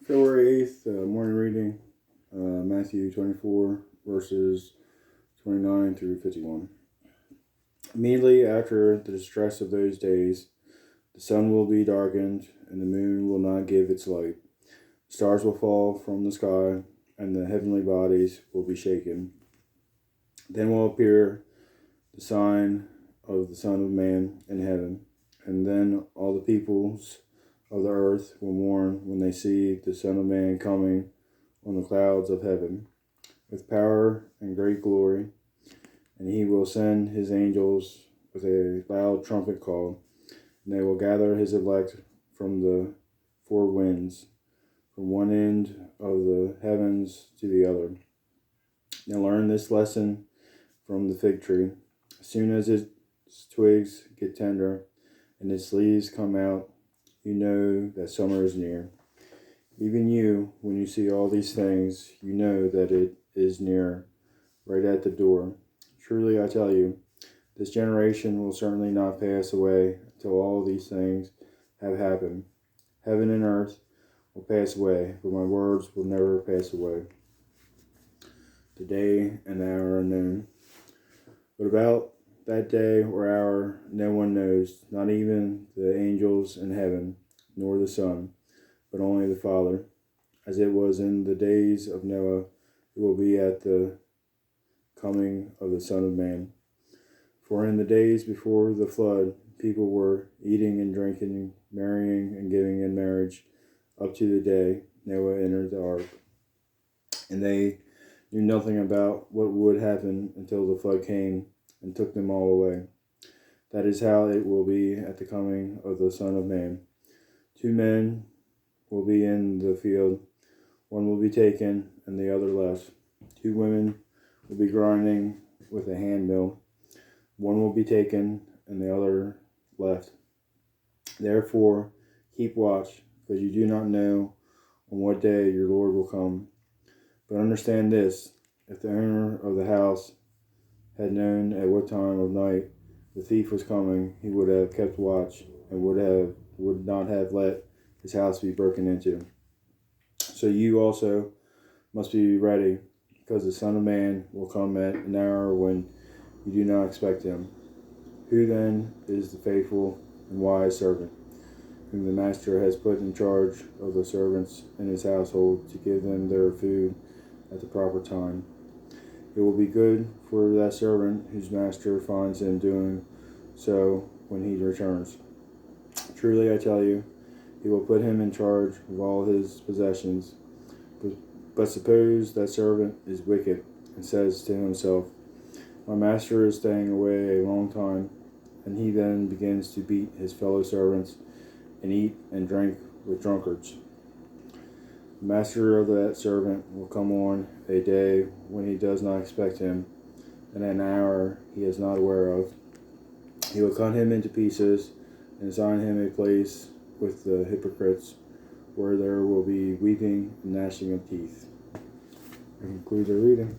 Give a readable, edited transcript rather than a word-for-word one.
February 8th, morning reading, Matthew 24, verses 29 through 51. Immediately after the distress of those days, the sun will be darkened, and the moon will not give its light. The stars will fall from the sky, and the heavenly bodies will be shaken. Then will appear the sign of the Son of Man in heaven, and then all the peoples of the earth will mourn when they see the Son of Man coming on the clouds of heaven with power and great glory. And he will send his angels with a loud trumpet call, and they will gather his elect from the four winds, from one end of the heavens to the other. Now learn this lesson from the fig tree. As soon as its twigs get tender and its leaves come out, you know that summer is near. Even you, when you see all these things, you know that it is near, right at the door. Truly I tell you, this generation will certainly not pass away until all these things have happened. Heaven and earth will pass away, but my words will never pass away. The day and the hour are known, but about that day or hour no one knows, not even the angels in heaven, nor the Son, but only the Father. As it was in the days of Noah, it will be at the coming of the Son of Man. For in the days before the flood, people were eating and drinking, marrying and giving in marriage, up to the day Noah entered the ark. And they knew nothing about what would happen until the flood came and took them all away. That is how it will be at the coming of the Son of Man. 2 men will be in the field, one will be taken and the other left. 2 women will be grinding with a hand mill, one will be taken and the other left. Therefore, keep watch, because you do not know on what day your Lord will come. But understand this, if the owner of the house had known at what time of night the thief was coming, he would have kept watch and would not have let his house be broken into. So you also must be ready, because the Son of Man will come at an hour when you do not expect him. Who then is the faithful and wise servant, whom the master has put in charge of the servants in his household to give them their food at the proper time? It will be good for that servant whose master finds him doing so when he returns. Truly I tell you, he will put him in charge of all his possessions. But suppose that servant is wicked and says to himself, my master is staying away a long time, and he then begins to beat his fellow servants and eat and drink with drunkards. The master of that servant will come on a day when he does not expect him, and at an hour he is not aware of. He will cut him into pieces and assign him a place with the hypocrites, where there will be weeping and gnashing of teeth. That concludes our reading.